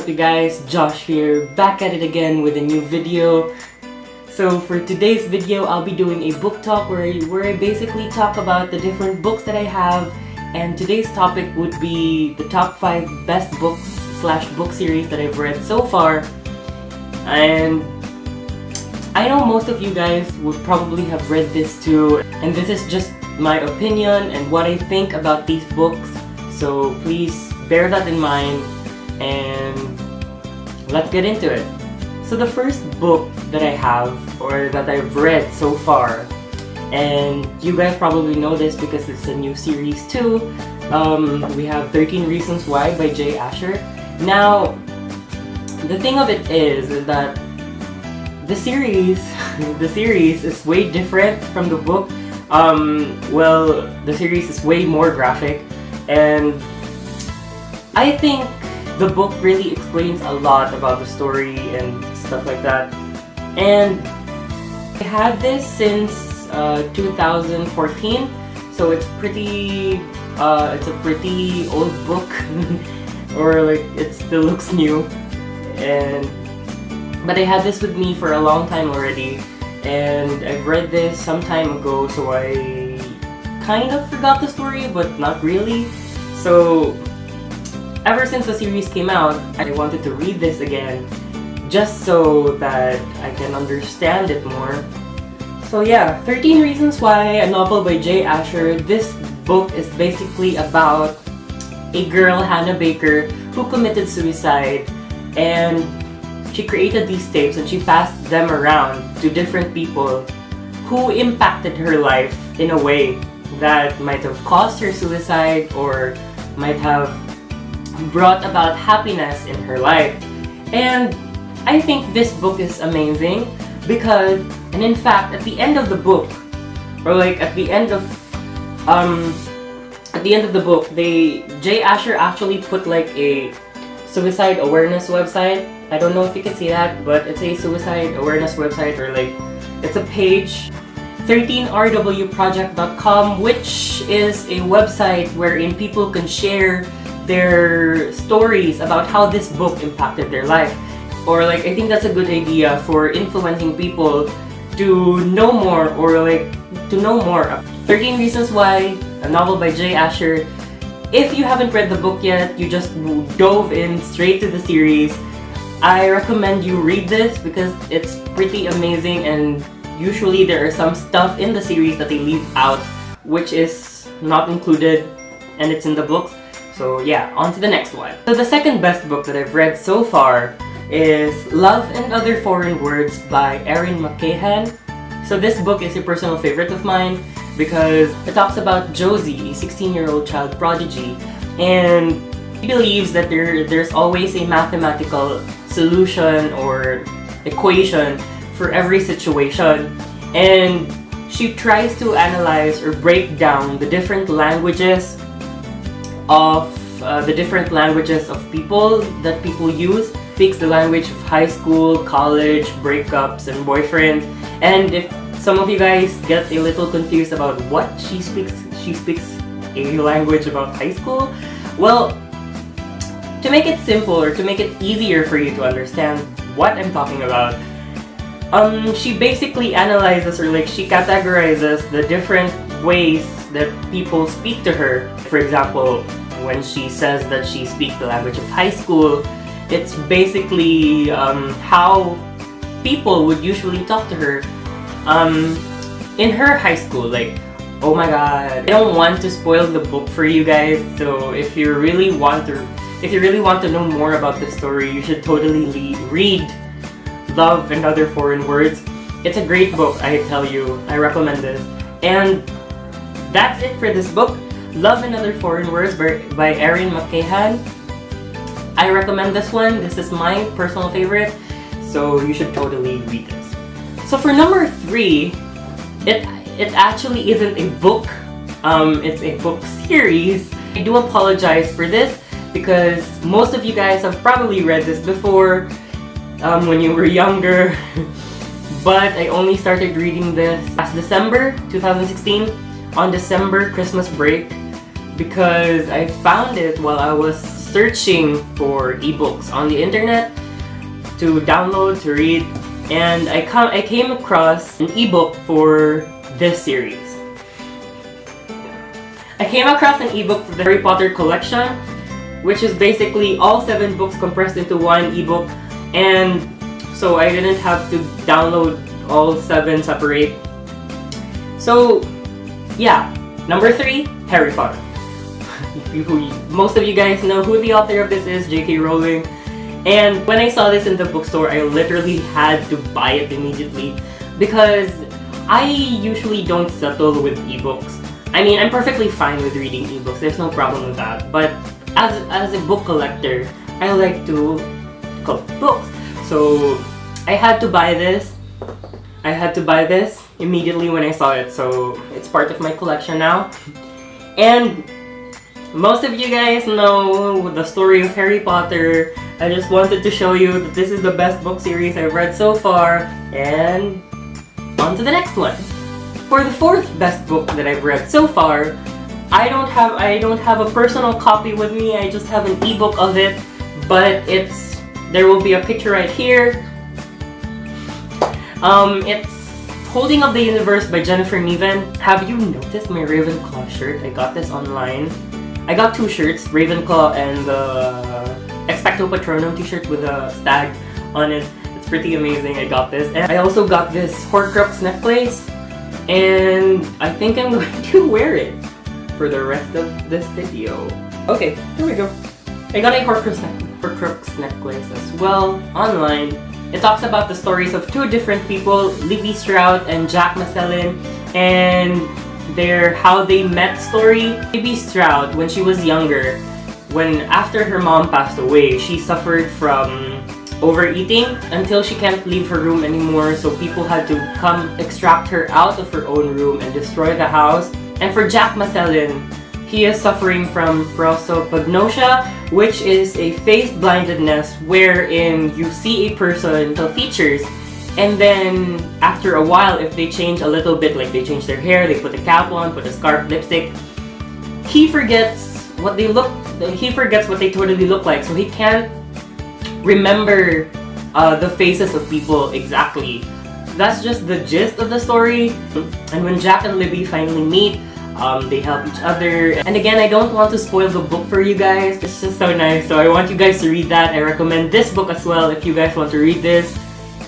up you guys? Josh here, back at it again with a new video. So for today's video, I'll be doing a book talk where I basically talk about the different books that I have, and today's topic would be the top 5 best books / book series that I've read so far. And I know most of you guys would probably have read this too, and this is just my opinion and what I think about these books, so please bear that in mind and let's get into it. So the first book that I have, or that I've read so far, and you guys probably know this because it's a new series too, we have 13 Reasons Why by Jay Asher. Now, the thing of it is that the series is way different from the book. Well, the series is way more graphic, and I think the book really explains a lot about the story and stuff like that. And I had this since 2014, so it's a pretty old book, or like it still looks new. But I had this with me for a long time already, and I've read this some time ago, so I kind of forgot the story, but not really. So ever since the series came out, I wanted to read this again, just so that I can understand it more. So yeah, 13 Reasons Why, a novel by Jay Asher. This book is basically about a girl, Hannah Baker, who committed suicide, and she created these tapes and she passed them around to different people who impacted her life in a way that might have caused her suicide or might have brought about happiness in her life. And I think this book is amazing because, and in fact, at the end of the book, or like at the end of the book, Jay Asher actually put like a suicide awareness website. I don't know if you can see that, but it's a suicide awareness website, or like it's a page, 13rwproject.com, which is a website wherein people can share their stories about how this book impacted their life. Or like, I think that's a good idea for influencing people to know more, or like to know more. 13 Reasons Why, a novel by Jay Asher. If you haven't read the book yet, you just dove in straight to the series, I recommend you read this because it's pretty amazing, and usually there are some stuff in the series that they leave out which is not included, and it's in the books. So yeah, on to the next one. So the second best book that I've read so far is Love and Other Foreign Words by Erin McCahan. So this book is a personal favorite of mine because it talks about Josie, a 16-year-old child prodigy, and he believes that there's always a mathematical solution or equation for every situation, and she tries to analyze or break down the different languages of people that people use. Speaks the language of high school, college, breakups, and boyfriend. And if some of you guys get a little confused about what she speaks a language about high school. Well, to make it simple, or to make it easier for you to understand what I'm talking about, she basically analyzes, or like she categorizes the different ways that people speak to her. For example, when she says that she speaks the language of high school, it's basically how people would usually talk to her in her high school. Like, oh my god, I don't want to spoil the book for you guys, so if you really want to know more about the story, you should totally read Love and Other Foreign Words. It's a great book, I tell you. I recommend this. And that's it for this book, Love and Other Foreign Words by Erin McCahan. I recommend this one. This is my personal favorite, so you should totally read this. So for number 3, it actually isn't a book. It's a book series. I do apologize for this because most of you guys have probably read this before when you were younger. But I only started reading this last December 2016, on December Christmas break, because I found it while I was searching for ebooks on the internet to download, to read, and I came across an ebook for this series. I came across an ebook for the Harry Potter collection, which is basically all 7 books compressed into one ebook, and so I didn't have to download all 7 separate. So yeah, number 3, Harry Potter. Most of you guys know who the author of this is, J.K. Rowling. And when I saw this in the bookstore, I literally had to buy it immediately because I usually don't settle with ebooks. I mean, I'm perfectly fine with reading ebooks, there's no problem with that. But as a book collector, I like to collect books. So I had to buy this. I had to buy this immediately when I saw it, so it's part of my collection now. And most of you guys know the story of Harry Potter. I just wanted to show you that this is the best book series I've read so far, and on to the next one. For the 4th best book that I've read so far, I don't have a personal copy with me. I just have an ebook of it, but there will be a picture right here. It's Holding Up the Universe by Jennifer Niven. Have you noticed my Ravenclaw shirt? I got this online. I got 2 shirts, Ravenclaw and the Expecto Patronum t-shirt with a stag on it. It's pretty amazing. I got this. And I also got this Horcrux necklace, and I think I'm going to wear it for the rest of this video. Okay, here we go. I got a Horcrux necklace as well online. It talks about the stories of 2 different people, Libby Strout and Jack Maselin, and how they met story. Libby Strout, when she was younger, after her mom passed away, she suffered from overeating until she can't leave her room anymore, so people had to come extract her out of her own room and destroy the house. And for Jack Maselin, he is suffering from prosopagnosia, which is a face blindness wherein you see a person's features, and then after a while, if they change a little bit, like they change their hair, they put a cap on, put a scarf, lipstick, he forgets what they totally look like, so he can't remember the faces of people exactly. That's just the gist of the story. And when Jack and Libby finally meet, they help each other. And again, I don't want to spoil the book for you guys. It's just so nice, so I want you guys to read that. I recommend this book as well if you guys want to read this.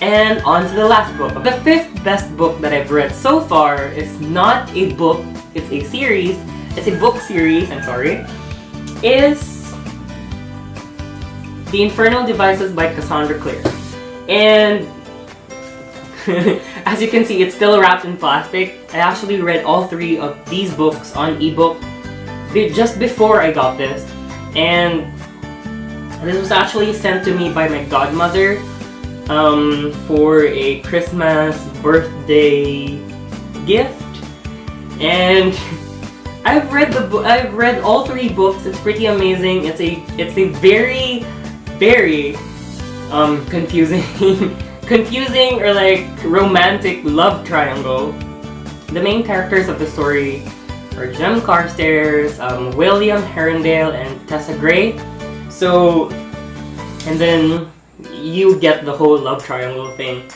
And on to the last book. The 5th best book that I've read so far is not a book, it's a series. It's a book series, I'm sorry. Is The Infernal Devices by Cassandra Clare. And as you can see, it's still wrapped in plastic. I actually read all 3 of these books on ebook just before I got this. And this was actually sent to me by my godmother for a Christmas birthday gift. And I've read all 3 books. It's pretty amazing. It's a very, very confusing or like romantic love triangle. The main characters of the story are Jem Carstairs, William Herondale, and Tessa Gray. So, and then you get the whole love triangle thing.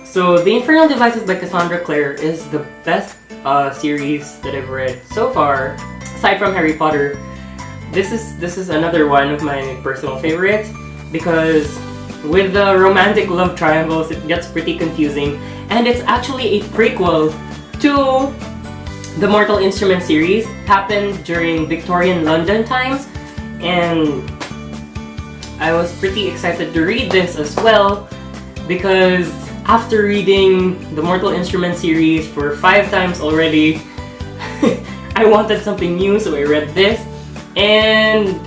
So, The Infernal Devices by Cassandra Clare is the best series that I've read so far, aside from Harry Potter. This is another one of my personal favorites because with the romantic love triangles, it gets pretty confusing, and it's actually a prequel to the Mortal Instruments series. It happened during Victorian London times, and I was pretty excited to read this as well because after reading the Mortal Instruments series for 5 times already, I wanted something new, so I read this. And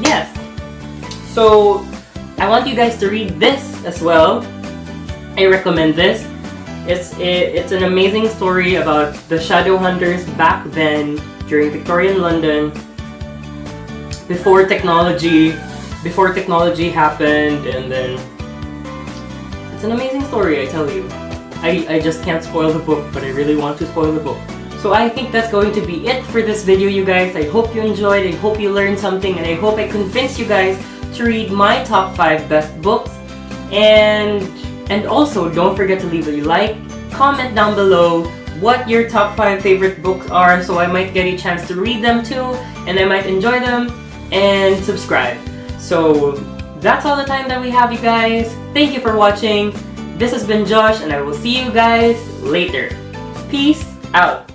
yes, so I want you guys to read this as well. I recommend this. It's an amazing story about the shadow hunters back then during Victorian London, before technology happened, and then it's an amazing story, I tell you. I just can't spoil the book, but I really want to spoil the book. So I think that's going to be it for this video, you guys. I hope you enjoyed, I hope you learned something, and I hope I convinced you guys to read my top 5 best books. And also, don't forget to leave a like, comment down below what your top 5 favorite books are, so I might get a chance to read them too, and I might enjoy them, and subscribe. So that's all the time that we have, you guys. Thank you for watching. This has been Josh, and I will see you guys later. Peace out.